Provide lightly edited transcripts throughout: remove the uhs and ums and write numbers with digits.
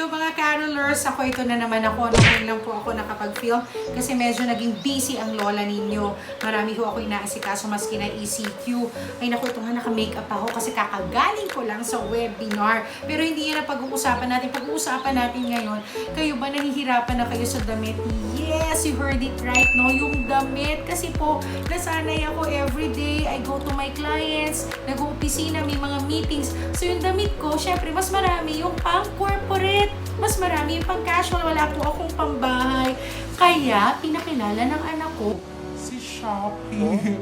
Hello mga carolers! Ako ito na naman ako. Ngayon lang po ako nakapag-film kasi medyo naging busy ang lola ninyo. Marami ho ako inaasikaso maski na ECQ. Ay naku, ito nga naka-makeup ako kasi kakagaling ko lang sa webinar. Pero hindi yan ang pag-uusapan natin. Pag-uusapan natin ngayon, kayo ba nahihirapan na kayo sa damit? Yes, you heard it right, no? Yung damit. Kasi po, nasanay ako everyday. I go to my clients, nag-uopisina, may mga meetings. So yung damit ko, syempre, mas marami yung pang-corporate. Mas marami yung pang-casual. Wala po akong pambahay. Kaya, pinakilala ng anak ko, si Shopee.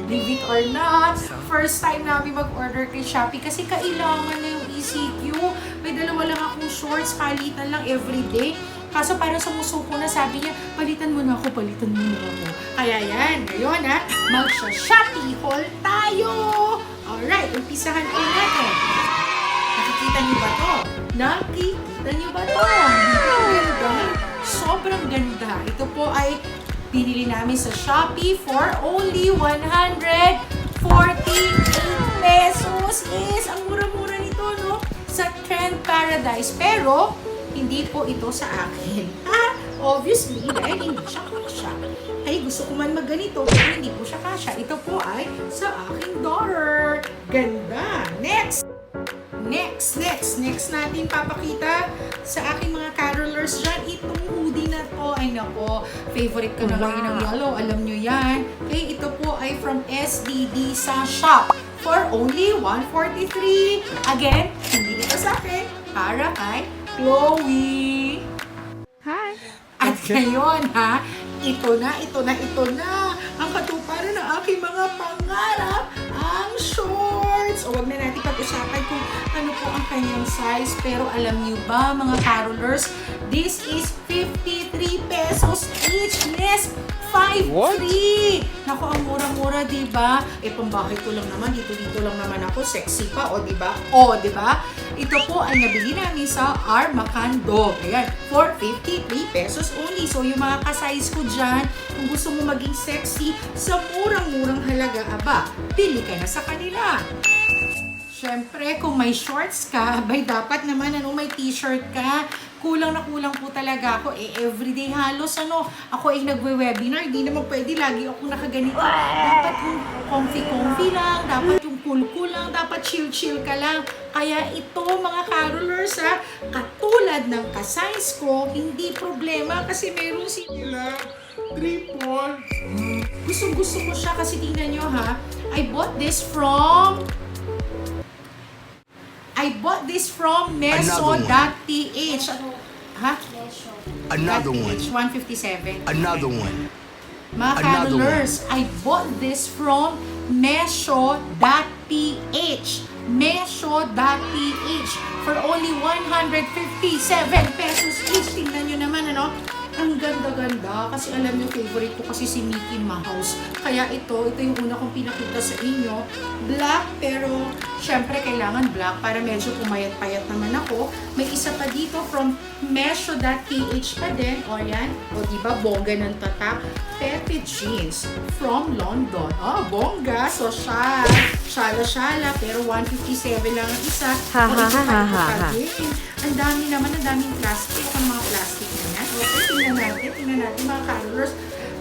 Believe it or not, first time namin mag-order kay Shopee kasi kailangan na yung ECQ. May dalawa lang akong shorts, palitan lang everyday. Kaso parang sumusuko na, sabi niya, palitan mo na ako. Kaya yan, ngayon mag-Shopee haul tayo! Alright, umpisahan po natin. Nakikita niyo ba to? Nakikita niyo ba to? Ganda. Sobrang ganda. Ito po ay binili namin sa Shopee for only 148 pesos. Yes, ang mura-mura nito, no? Sa Trend Paradise. Pero, hindi po ito sa akin. Obviously, dahil hindi siya kasya. Ay, gusto ko man magganito, pero hindi po siya kasya. Ito po ay sa aking daughter. Ganda. Next natin papakita sa aking mga carolers dyan. Itong hoodie na to, ay nako, favorite ko na lang ng yellow. Alam nyo yan. Okay, ito po ay from SDD sa shop for only 143. Again, hindi ito sa akin, para kay Chloe. Hi! At ngayon ito na ang katuparan ng aking mga pangarap, ang shorts. O wag na natin pag-usapan kung ano po ang kanyang size. Pero alam niyo ba mga carolers, this is 53 pesos each. Yes, 5 free. Naku, ang mura-mura, diba? Pambahay ko lang naman, dito lang naman ako, sexy pa, o diba? Ito po ay nabili namin sa Armacando. Ayan, for 53 pesos only. So, yung mga ka-size ko dyan, kung gusto mo maging sexy, sa murang-murang halaga, pili ka na sa kanila. Siyempre, kung may shorts ka, dapat naman may t-shirt ka. Kulang na kulang po talaga ako. Everyday halos ako ay nagwe-webinar. Hindi naman pwede lagi ako nakaganito. Dapat yung comfy lang. Dapat yung cool lang. Dapat chill ka lang. Kaya ito mga carolers katulad ng ka-size ko, hindi problema kasi meron sila triple. Gusto ko siya kasi tingnan nyo I bought this from Meso.ph. Another one. 157. Another one. Mga carolers, I bought this from Meso.ph. Meso.ph for only 157 pesos each. Tingnan nyo naman, ang ganda-ganda. Kasi alam nyo, favorite ko kasi si Mickey Mouse. Kaya ito yung una kong pinakita sa inyo. Black, pero syempre kailangan black para medyo pumayat-payat naman ako. May isa pa dito from Meso.ph pa din. O yan. O diba, bongga ng tatak. Pepe Jeans from London. Bongga. So, shala, pero 157 lang ang isa. Ang daming plastic. Ang mga plastic na yan. Okay, tingnan natin mga carolers.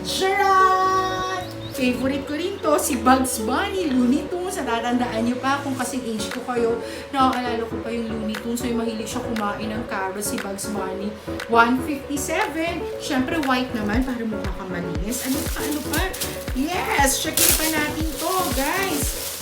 Charan! Favorite ko rin to, si Bugs Bunny, Looney Tunes. Natatandaan nyo pa kung kasing age ko kayo, nakakaalala ko pa yung Looney Tunes. So, yung mahilig siya kumain ng carrots, si Bugs Bunny. 157. Siyempre, white naman para mukha kang malinis. Ano pa? Yes! Checkin pa natin to, guys.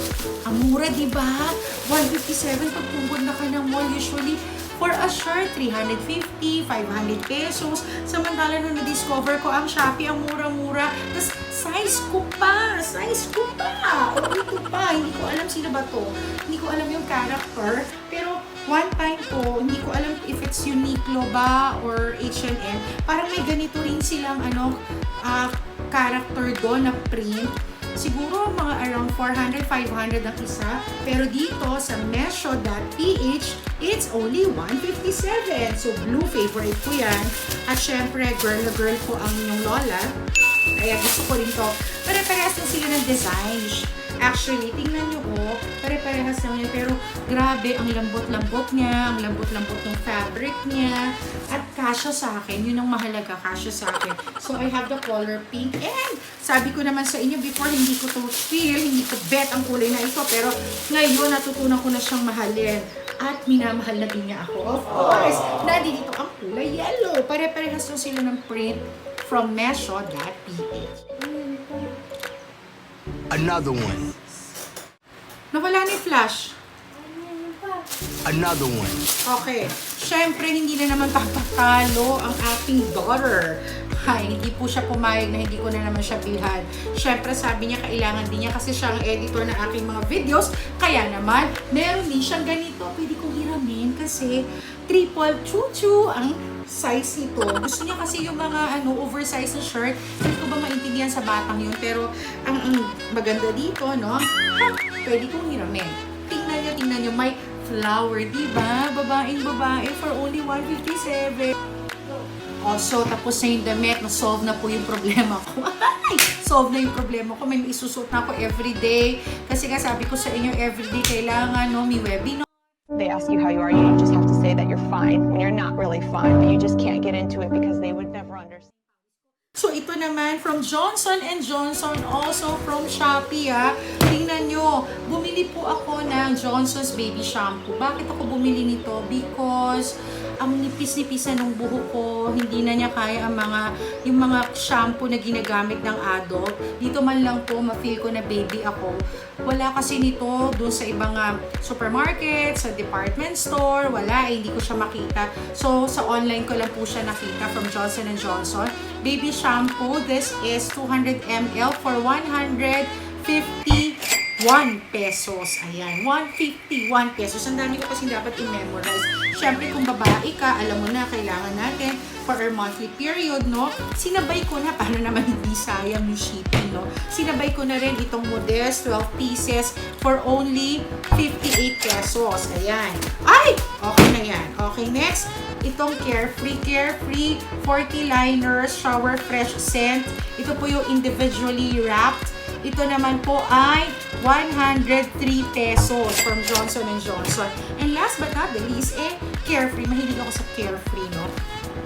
Ang mura, diba? 157 pag pugod na ka ng mall. Usually, for a shirt, 350, 500 pesos. Samantala nung na-discover ko ang Shopee, ang mura-mura. Tapos, size ko pa. O, ito pa. Hindi ko alam sino ba to. Hindi ko alam yung character. Pero, one time po, hindi ko alam if it's Uniqlo ba or H&M. Parang may ganito rin silang, character doon na print. Siguro mga around 400, 500 ang isa. Pero dito sa Meso.ph, it's only 157. So, blue favorite ko yan. At syempre, girl na girl ko ang inyong lola. Kaya gusto ko rin to. Pare-parehas na sila ng design. Actually, tingnan nyo, oh, pare-parehas lang yan. Pero, grabe, ang lambot-lambot niya, ang lambot-lambot ng fabric niya. At kasya sa akin, yun ang mahalaga, kasya sa akin. So, I have the color pink. And, sabi ko naman sa inyo before, hindi ko to feel, hindi ko bet ang kulay na ito. Pero, ngayon, natutunan ko na siyang mahalin. At minamahal na din niya ako. Of course, nandito ang kulay yellow. Pare-parehas lang sila ng print from Mesho.ph. Another one. Nawala na yung flash. Another one. Okay. Siyempre, hindi na naman papatalo ang aking daughter. Hay, hindi po siya pumayag na hindi ko na naman siya bilhan. Siyempre, sabi niya, kailangan din niya kasi siya ang editor ng aking mga videos. Kaya naman, meron din siyang ganito. Pwede kong hiramin kasi triple chuchu ang size nito. Gusto niya kasi yung mga oversized na shirt. Hindi ko ba maintindihan sa batang yun? Pero, ang maganda dito, no? Pwede kong hiramin. Tingnan niyo, may flower, diba? Babaeng babae for only 157. So, tapos na yung damit, na-solve na po yung problema ko. Solve na yung problema ko. May isusuot na ako everyday. Kasi nga sabi ko sa inyo, everyday kailangan, no, may webinar. They ask you how you are, you just have to say that you're fine when you're not really fine, but you just can't get into it because they would never understand. So, ito naman from Johnson & Johnson, also from Shopee, ha. Tingnan nyo, bumili po ako ng Johnson's Baby Shampoo. Bakit ako bumili nito? Because ang nipis-nipis na ng buhok ko, hindi na niya kaya yung mga shampoo na ginagamit ng adult. Dito man lang po, ma-feel ko na baby ako. Wala kasi nito doon sa ibang supermarket, sa department store, wala, hindi ko siya makita. So, sa online ko lang po siya nakita from Johnson & Johnson. Baby shampoo, this is 200 ml for 151 pesos. Ayan, 151 pesos. Ang dami ko kasi dapat i-memorize. Siyempre, kung babae ka, alam mo na, kailangan natin for our monthly period, no? Sinabay ko na, para naman hindi sayang yung shipping, no? Sinabay ko na rin itong Modest 12 pieces for only 58 pesos. Ayan. Ay! Okay na yan. Okay, next. Itong Carefree 40 liners, shower fresh scent. Ito po yung individually wrapped. Ito naman po ay 103 pesos from Johnson & Johnson. And last but not the least, Carefree. Mahilig ako sa Carefree, no?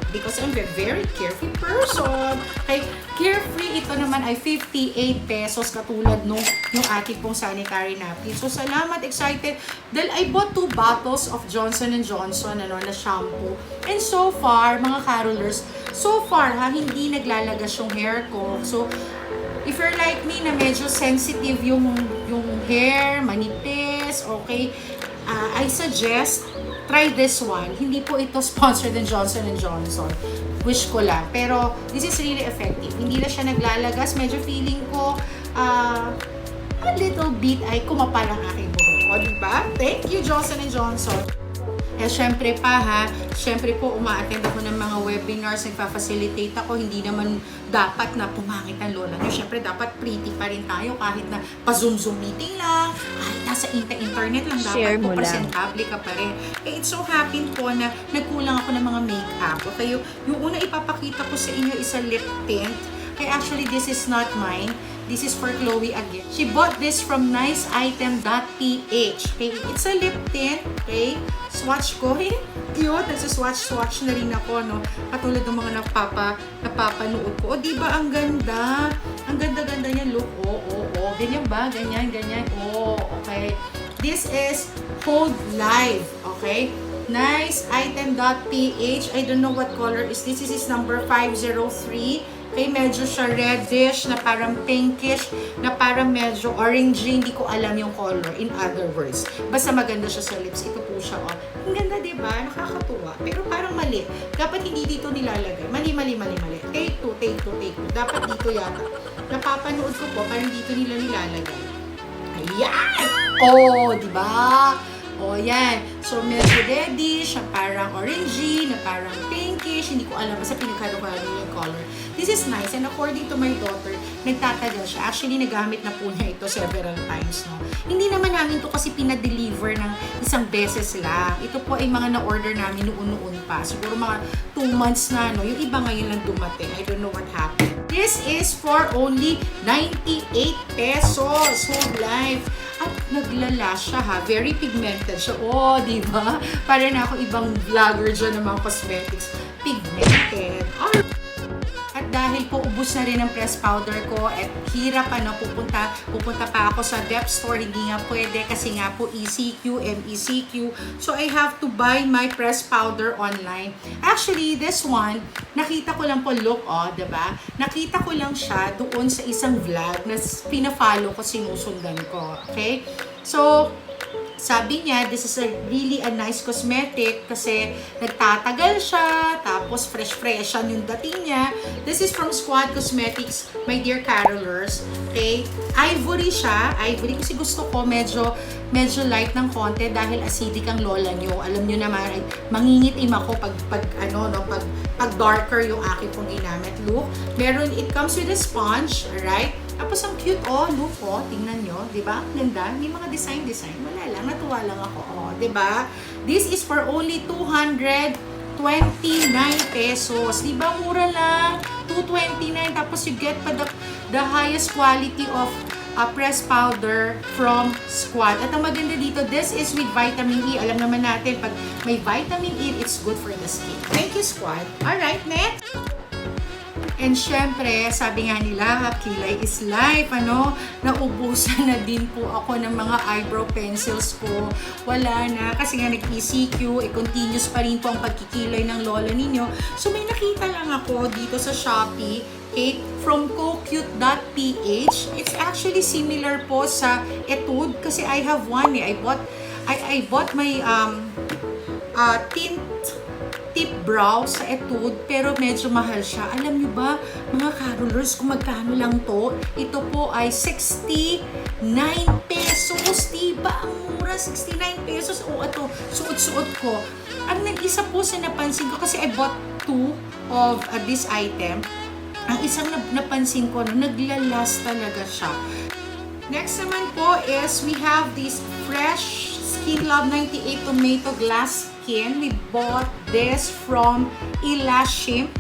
Because I'm a very carefree person. Okay, Carefree, ito naman ay 58 pesos katulad nung yung ating pong sanitary napkin. So, salamat, excited. Dahil I bought 2 bottles of Johnson & Johnson na shampoo. And so far, mga carolers, hindi naglalagas yung hair ko. So, if you're like me na medyo sensitive yung hair, manipis, okay, I suggest try this one. Hindi po ito sponsored ng Johnson & Johnson. Wish ko lang. Pero, this is really effective. Hindi na siya naglalagas. Medyo feeling ko, a little bit ay kumapal ang aking buhok. O, diba? Thank you, Johnson & Johnson. Syempre po uma-attend ako ng mga webinars, nagpa-facilitate ako, hindi naman dapat na pumangit ang lola nyo. Syempre dapat pretty pa rin tayo kahit na pa-zoom meeting lang, kahit nasa internet lang, dapat po presentable ka pa rin. It's so happy po na nagkulang ako ng mga makeup. Okay, yung una ipapakita ko sa inyo is a lip tint. Actually, this is not mine. This is for Chloe again. She bought this from niceitem.ph. Okay, it's a lip tint. Okay, swatch ko. Cute. Nagsaswatch na rin ako, no? Katulad ng mga napapanood ko. O, diba ang ganda? Ang ganda-ganda niya. Look, ganyan ba? Ganyan. Okay. This is Hold Live. Okay. Niceitem.ph. I don't know what color is this. This is number 503. Okay, medyo siya reddish, na parang pinkish, na parang medyo orangey, hindi ko alam yung color, in other words. Basta maganda siya sa lips. Ito po siya, oh. Ang ganda, diba? Nakakatuwa. Pero parang mali. Dapat hindi dito nilalagay. Mali. Take two. Dapat dito yata. Napapanood ko po, parang dito nila nilalagay. Ayan! Oh, diba? O, yan. So, medyo reddish, na parang orangey, na parang pinkish. Hindi ko alam. Basta pinagkano-kano yung color. This is nice. And according to my daughter, nagtatagal siya. Actually, nagamit na po niya ito several times, no? Hindi naman namin to kasi pinadeliver ng isang beses lang. Ito po ay mga na-order namin noon-noon pa. Siguro mga 2 months na, no? Yung iba ngayon lang dumating. I don't know what happened. This is for only 98 pesos. Whole life. At naglala siya, ha. Very pigmented siya. Oh, di ba? Para na ako ibang vlogger dyan ng mga cosmetics. Pigmented. Alright. At dahil po ubos na rin ang press powder ko at hirap pupunta pa ako sa dep store, hindi nga pwede kasi nga po ECQ, MECQ. So I have to buy my press powder online. Actually, this one, nakita ko lang po, look, oh, diba? Nakita ko lang siya doon sa isang vlog na pina-follow ko, sinusundan ko. Okay? So, sabi niya, this is really a nice cosmetic kasi nagtatagal siya, tapos fresh-freshan yung dating niya. This is from Squad Cosmetics, my dear carolers. Okay? Ivory siya. Ivory kasi gusto ko medyo light ng konti dahil acidic ang lola nyo. Alam nyo naman, mangingitim ako pag darker yung aking pong ginamit look. It comes with a sponge, alright? Tapos ang cute, oh, look, oh, tingnan nyo, di ba? Ganda, may mga design, wala lang, natuwa lang ako, oh, di ba? This is for only 229 pesos, di ba? Mura lang, 229, tapos you get pa the highest quality of pressed powder from Squad. At ang maganda dito, this is with vitamin E. Alam naman natin, pag may vitamin E, it's good for the skin. Thank you, Squad. Alright, next. And syempre, sabi nga nila, kilay is life, ano? Naubusan na din po ako ng mga eyebrow pencils ko. Wala na, kasi nga nag-ECQ, continuous pa rin po ang pagkikilay ng lola ninyo. So may nakita lang ako dito sa Shopee, okay, from cocute.ph. It's actually similar po sa Etude, kasi I have one eh. I bought my tint tip brow sa Etude, pero medyo mahal siya. Alam nyo ba, mga carolers, kung magkano lang to? Ito po ay 69 pesos. Diba? Ang mura, 69 pesos. O, ito, suot-suot ko. Ang nag-isa po sa napansin ko, kasi I bought 2 of this item. Ang isang napansin ko, naglalas talaga siya. Next naman po is, we have this Fresh Skin Love 98 Tomato Glass Skin. We bought this from Ilashim.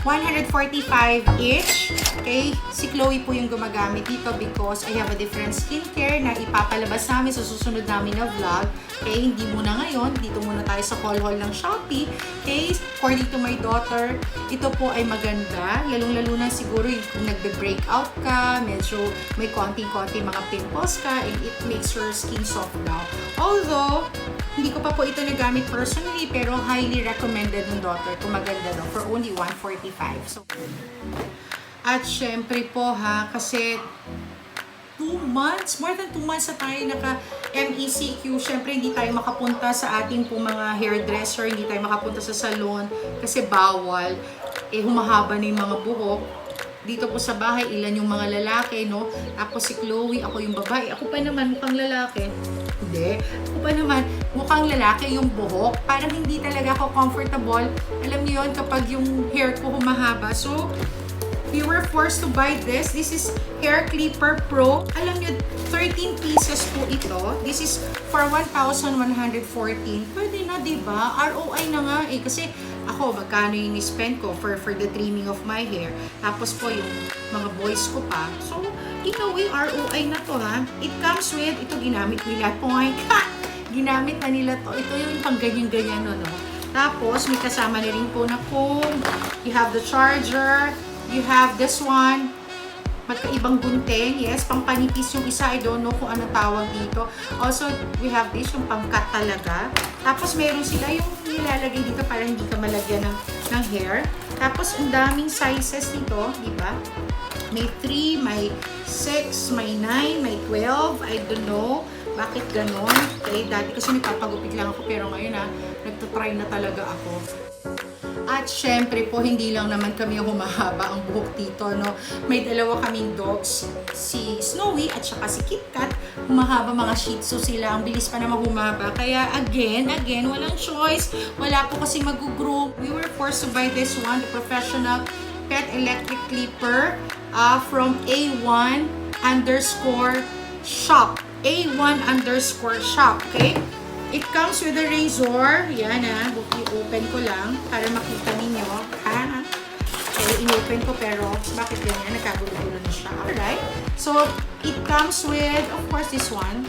145 each. Okay? Si Chloe po yung gumagamit dito because I have a different skincare na ipapalabas namin sa susunod namin na vlog. Okay? Hindi muna ngayon. Dito muna tayo sa haul ng Shopee. Okay? According to my daughter, ito po ay maganda. Lalong-lalo na siguro yung kung nagbe-breakout ka, medyo may konting-konti mga pimples ka, and it makes your skin soft daw. Although, hindi ko pa po ito nagamit personally, pero highly recommended ng daughter kung maganda daw for only 145. So, at syempre po ha, kasi 2 months, more than 2 months na tayo naka-MECQ. Syempre, hindi tayo makapunta sa ating po mga hairdresser, hindi tayo makapunta sa salon kasi bawal. Humahaba na yung mga buhok. Dito po sa bahay, ilan yung mga lalaki, no? Tapos si Chloe, ako yung babae. Ako pa naman, mukhang lalaki. Hindi. Ako pa naman, mukhang lalaki yung buhok. Parang hindi talaga ako comfortable. Alam niyo yun, kapag yung hair ko humahaba. So, we were forced to buy this. This is Hair Clipper Pro. Alam niyo, 13 pieces po ito. This is for 1,114. Pwede na, diba? ROI na nga eh. Kasi ako, magkano yung spend ko for the trimming of my hair. Tapos po yung mga boys ko pa. So, in a way, ROI na to ha. It comes with, ito ginamit nila, point. Ginamit na nila to. Ito yung pang ganyan-ganyan, no? Tapos, may kasama na rin po na comb. You have the charger. You have this one. Magkaibang gunting. Yes, pang panipis yung isa. I don't know kung ano tawag dito. Also, we have this, yung pangkat talaga. Tapos, meron sila yung nilalagay dito para hindi ka malagyan ng hair. Tapos, ang daming sizes dito, di ba? May 3, may 6, may 9, may 12. I don't know bakit ganon. Okay, dati kasi nagpapagupit lang ako, pero ngayon nagtatry na talaga ako. At syempre po, hindi lang naman kami humahaba ang buhok dito, no? May dalawa kaming dogs, si Snowy at saka si KitKat. humahaba, mga Shih Tzu sila, ang bilis pa naman humaba. Kaya again, walang choice. Wala po kasi mag-group. We were forced to buy this one, the professional pet electric clipper from A1_shop. A1_shop, okay? It comes with a razor. Yan i-open ko lang para makita ninyo. Okay, in-open ko pero bakit ganyan? Nagkagulo-gulo na siya. Alright. So, it comes with, of course, this one.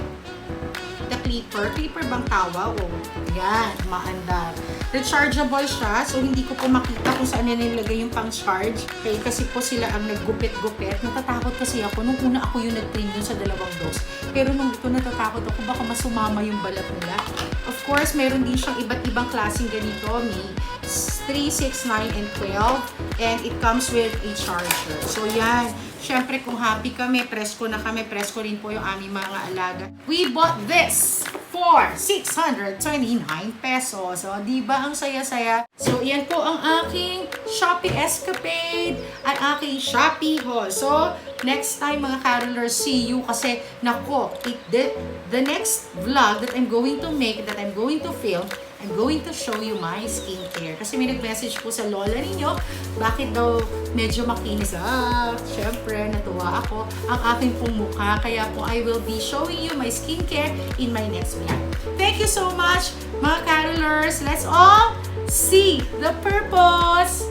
The clipper. Clipper bang tawag? Oh, yan. Maandar. Rechargeable siya. So, hindi ko po makita kung saan nilagay yung pang-charge. Okay, kasi po sila ang naggupit-gupit. Natatakot kasi ako. Nung una ako yung nag-clean dun sa dalawang dose. Pero nung ito natatakot ako, baka masumama yung balat nila. Of course, meron din siyang iba't ibang klaseng ganito. May 3, 6, 9, and 12. And it comes with a charger. So, yan. Siyempre, kung happy kami, presko na kami, presko rin po yung aming mga alaga. We bought this for 629 pesos. So, di ba ang saya-saya? So, yan po ang aking Shopee escapade at aking Shopee haul. So, next time mga carolers, see you kasi nako, the next vlog that I'm going to make, that I'm going to film, I'm going to show you my skincare. Kasi may nag-message po sa lola ninyo, bakit daw medyo makinis. Syempre, natuwa ako. Ang aking pong mukha. Kaya po, I will be showing you my skincare in my next vlog. Thank you so much, mga carolers. Let's all see the purpose.